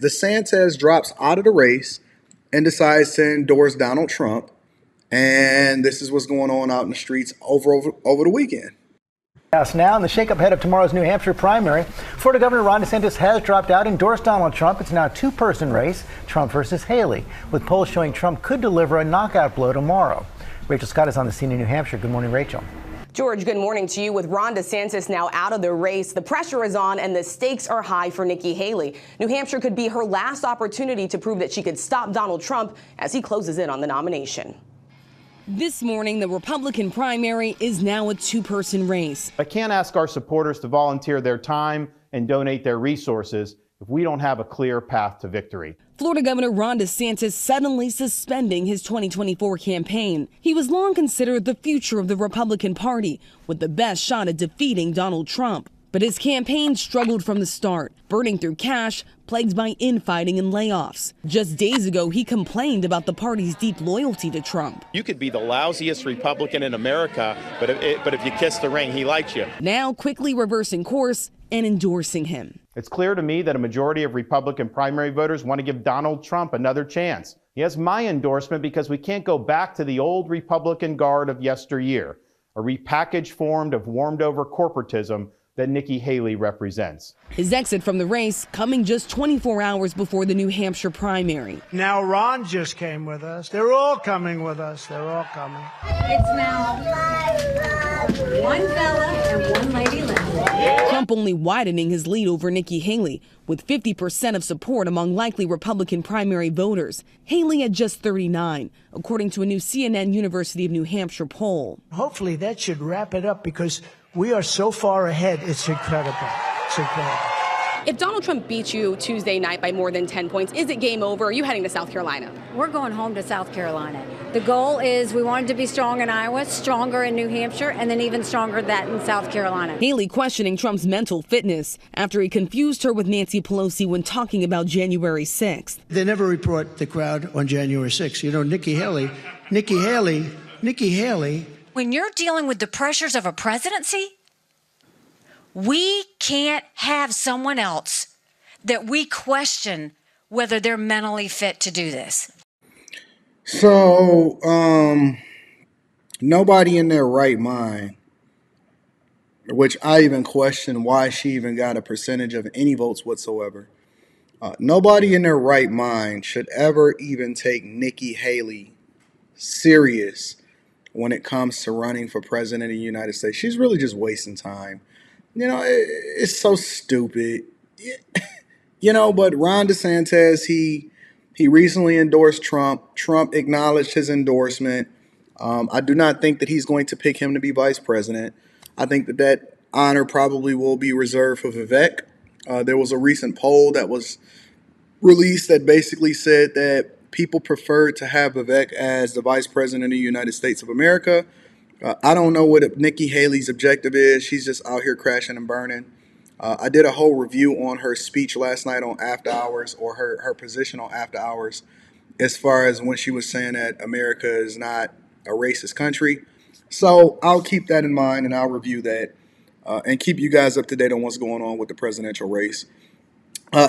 DeSantis drops out of the race and decides to endorse Donald Trump. And this is what's going on out in the streets over the weekend. Now, in the shakeup ahead of tomorrow's New Hampshire primary, Florida Governor Ron DeSantis has dropped out, endorsed Donald Trump. It's now a two-person race, Trump versus Haley, with polls showing Trump could deliver a knockout blow tomorrow. Rachel Scott is on the scene in New Hampshire. Good morning, Rachel. George, good morning to you. With Ron DeSantis now out of the race, the pressure is on and the stakes are high for Nikki Haley. New Hampshire could be her last opportunity to prove that she could stop Donald Trump as he closes in on the nomination. This morning, the Republican primary is now a two-person race. I can't ask our supporters to volunteer their time and donate their resources if we don't have a clear path to victory. Florida Governor Ron DeSantis suddenly suspending his 2024 campaign. He was long considered the future of the Republican Party, with the best shot at defeating Donald Trump. But his campaign struggled from the start, burning through cash, plagued by infighting and layoffs. Just days ago, he complained about the party's deep loyalty to Trump. You could be the lousiest Republican in America, but if you kiss the ring, he likes you. Now quickly reversing course and endorsing him. It's clear to me that a majority of Republican primary voters want to give Donald Trump another chance. He has my endorsement because we can't go back to the old Republican guard of yesteryear, a repackaged form of warmed-over corporatism that Nikki Haley represents. His exit from the race coming just 24 hours before the New Hampshire primary. Now Ron just came with us. They're all coming with us. They're all coming. It's now one fella and one lady left. Trump only widening his lead over Nikki Haley, with 50% of support among likely Republican primary voters. Haley at just 39, according to a new CNN University of New Hampshire poll. Hopefully that should wrap it up because we are so far ahead. It's incredible. It's incredible. If Donald Trump beats you Tuesday night by more than 10 points, is it game over? Are you heading to South Carolina? We're going home to South Carolina. The goal is we wanted to be strong in Iowa, stronger in New Hampshire, and then even stronger that in South Carolina. Haley questioning Trump's mental fitness after he confused her with Nancy Pelosi when talking about January 6th. They never report the crowd on January 6th. You know, Nikki Haley. When you're dealing with the pressures of a presidency, we can't have someone else that we question whether they're mentally fit to do this. So, nobody in their right mind, which I even question why she even got a percentage of any votes whatsoever. Nobody in their right mind should ever even take Nikki Haley serious when it comes to running for president of the United States. She's really just wasting time. You know, it's so stupid. You know, but Ron DeSantis, he recently endorsed Trump. Trump acknowledged his endorsement. I do not think that he's going to pick him to be vice president. I think that honor probably will be reserved for Vivek. There was a recent poll that was released that basically said that people preferred to have Vivek as the vice president of the United States of America. I don't know what Nikki Haley's objective is. She's just out here crashing and burning. I did a whole review on her speech last night on After Hours, or her position on After Hours, as far as when she was saying that America is not a racist country. So I'll keep that in mind and I'll review that and keep you guys up to date on what's going on with the presidential race.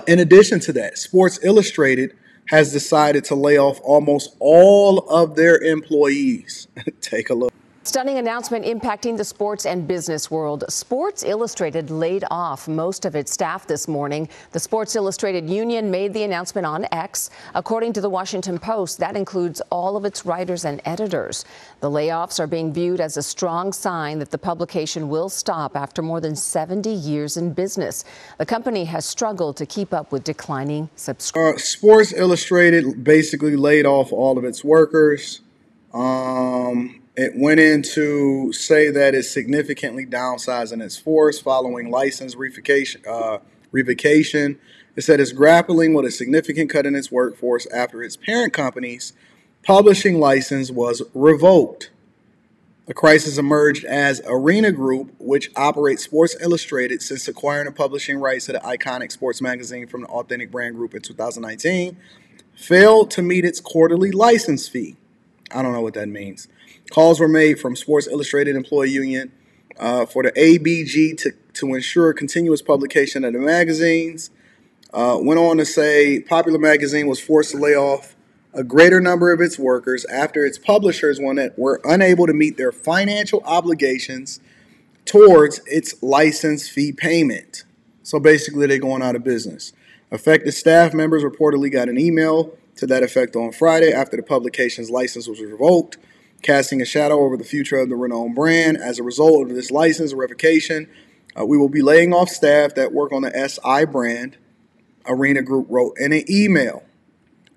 In addition to that, Sports Illustrated has decided to lay off almost all of their employees. Take a look. Stunning announcement impacting the sports and business world. Sports Illustrated laid off most of its staff this morning. The Sports Illustrated union made the announcement on X. According to the Washington Post, that includes all of its writers and editors. The layoffs are being viewed as a strong sign that the publication will stop after more than 70 years in business. The company has struggled to keep up with declining subscribers. Sports Illustrated basically laid off all of its workers. It went in to say that it's significantly downsizing its force following license revocation. It said it's grappling with a significant cut in its workforce after its parent company's publishing license was revoked. The crisis emerged as Arena Group, which operates Sports Illustrated since acquiring the publishing rights to the iconic sports magazine from the Authentic Brand Group in 2019, failed to meet its quarterly license fee. I don't know what that means. Calls were made from Sports Illustrated Employee Union for the ABG to ensure continuous publication of the magazines. Went on to say Popular Magazine was forced to lay off a greater number of its workers after its publishers were unable to meet their financial obligations towards its license fee payment. So basically, they're going out of business. Affected staff members reportedly got an email to that effect on Friday after the publication's license was revoked, casting a shadow over the future of the renowned brand. As a result of this license revocation, we will be laying off staff that work on the SI brand, Arena Group wrote in an email.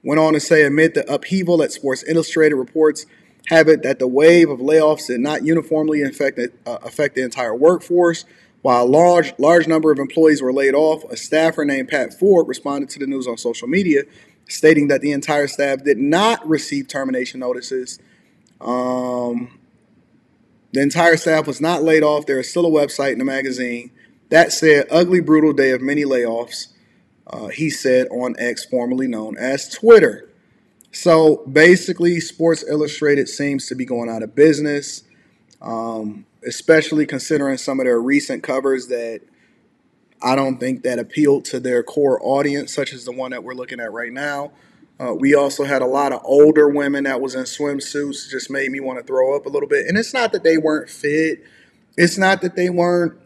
Went on to say, amid the upheaval at Sports Illustrated, reports have it that the wave of layoffs did not uniformly affect the entire workforce. While a large number of employees were laid off, a staffer named Pat Ford responded to the news on social media, stating that the entire staff did not receive termination notices. The entire staff was not laid off. There is still a website and a magazine. That said, ugly, brutal day of many layoffs, he said on X, formerly known as Twitter. So basically, Sports Illustrated seems to be going out of business, especially considering some of their recent covers that I don't think that appealed to their core audience, such as the one that we're looking at right now. We also had a lot of older women that was in swimsuits. Just made me want to throw up a little bit. And it's not that they weren't fit. It's not that they weren't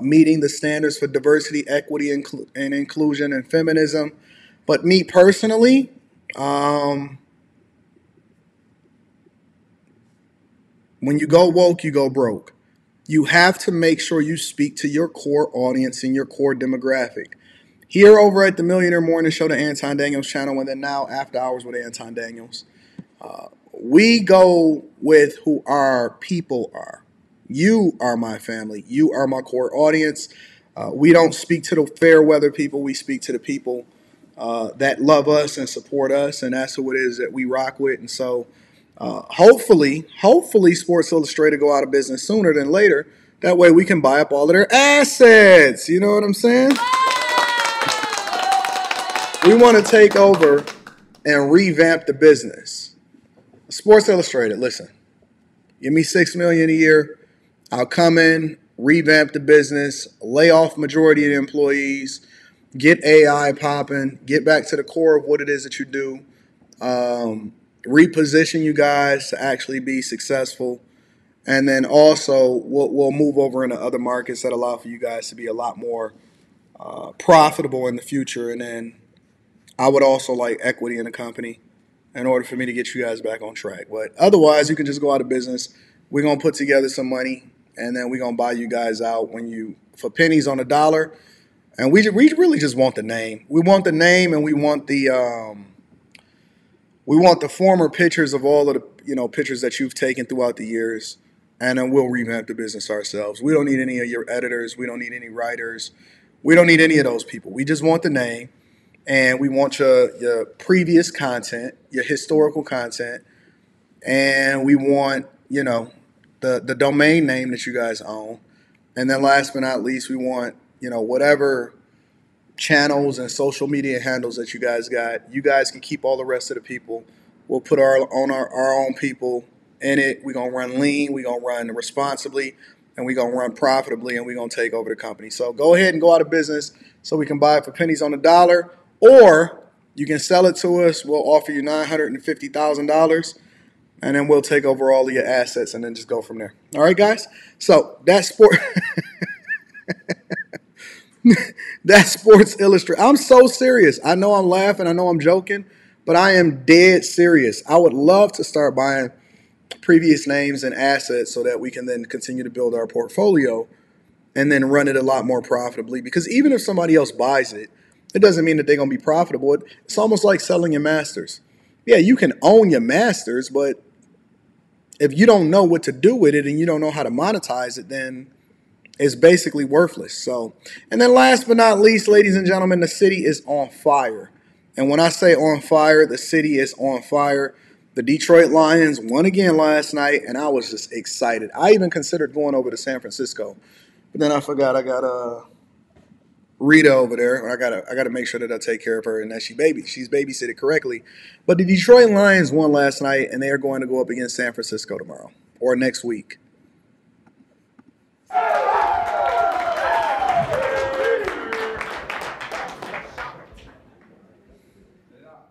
meeting the standards for diversity, equity, and inclusion and feminism. But me personally, when you go woke, you go broke. You have to make sure you speak to your core audience and your core demographic. Here over at the Millionaire Morning Show, the Anton Daniels channel, and then now After Hours with Anton Daniels, we go with who our people are. You are my family. You are my core audience. We don't speak to the fair weather people. We speak to the people that love us and support us, and that's who it is that we rock with. And so hopefully Sports Illustrated go out of business sooner than later. That way we can buy up all of their assets. You know what I'm saying? We want to take over and revamp the business. Sports Illustrated, listen, give me $6 million a year. I'll come in, revamp the business, lay off majority of the employees, get AI popping, get back to the core of what it is that you do, reposition you guys to actually be successful, and then also we'll move over into other markets that allow for you guys to be a lot more profitable in the future. And then I would also like equity in the company in order for me to get you guys back on track. But otherwise, you can just go out of business. We're going to put together some money, and then we're going to buy you guys out for pennies on a dollar. And we really just want the name. We want the name, and we want the former pictures of all of the pictures that you've taken throughout the years, and then we'll revamp the business ourselves. We don't need any of your editors. We don't need any writers. We don't need any of those people. We just want the name. And we want your previous content, your historical content, and we want, the domain name that you guys own. And then last but not least, we want, whatever channels and social media handles that you guys got. You guys can keep all the rest of the people. We'll put our own people in it. We're going to run lean. We're going to run responsibly. And we're going to run profitably. And we're going to take over the company. So go ahead and go out of business so we can buy it for pennies on the dollar. Or you can sell it to us. We'll offer you $950,000, and then we'll take over all of your assets and then just go from there. All right, guys? So that's Sports Illustrated. I'm so serious. I know I'm laughing. I know I'm joking, but I am dead serious. I would love to start buying previous names and assets so that we can then continue to build our portfolio and then run it a lot more profitably. Because even if somebody else buys it, it doesn't mean that they're going to be profitable. It's almost like selling your masters. Yeah, you can own your masters, but if you don't know what to do with it and you don't know how to monetize it, then it's basically worthless. So, and then last but not least, ladies and gentlemen, the city is on fire. And when I say on fire, the city is on fire. The Detroit Lions won again last night, and I was just excited. I even considered going over to San Francisco, but then I forgot I got Rita over there. I gotta make sure that I take care of her and that she's babysitted correctly. But the Detroit Lions won last night, and they are going to go up against San Francisco tomorrow or next week.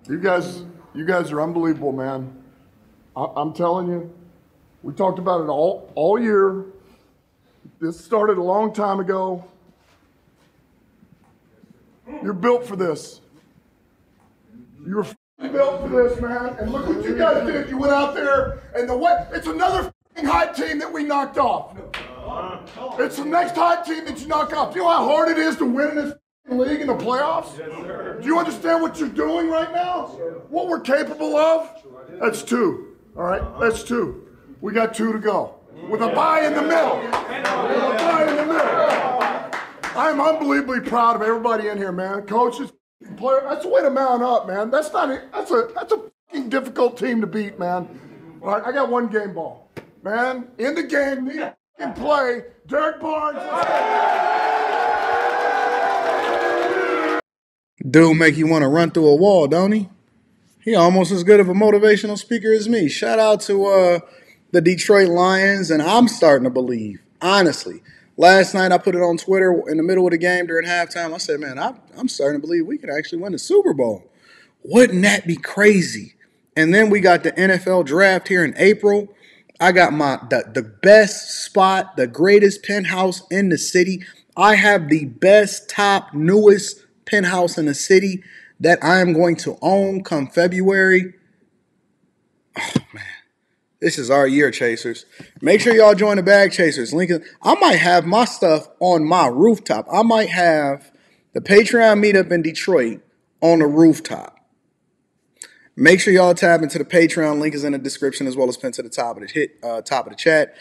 You guys are unbelievable, man. I'm telling you, we talked about it all year. This started a long time ago. You're built for this. You're built for this, man. And look what you guys did. You went out there, and it's another hot team that we knocked off. It's the next hot team that you knock off. Do you know how hard it is to win in this league in the playoffs? Do you understand what you're doing right now? What we're capable of? That's 2. All right, that's 2. We got 2 to go. With a bye in the middle. I'm unbelievably proud of everybody in here, man. Coaches, players. That's the way to mount up, man. That's a fucking difficult team to beat, man. All right, I got 1 game ball. Man, in the game, need to play. Derek Barnes. Dude make you want to run through a wall, don't he? He almost as good of a motivational speaker as me. Shout out to the Detroit Lions, and I'm starting to believe, honestly. Last night I put it on Twitter in the middle of the game during halftime. I said, man, I'm starting to believe we could actually win the Super Bowl. Wouldn't that be crazy? And then we got the NFL draft here in April. I got the best spot, the greatest penthouse in the city. I have the best, top, newest penthouse in the city that I am going to own come February. Oh, man. This is our year, Chasers. Make sure y'all join the Bag Chasers. Lincoln, I might have my stuff on my rooftop. I might have the Patreon meetup in Detroit on the rooftop. Make sure y'all tap into the Patreon. Link is in the description as well as pinned to the top of the chat.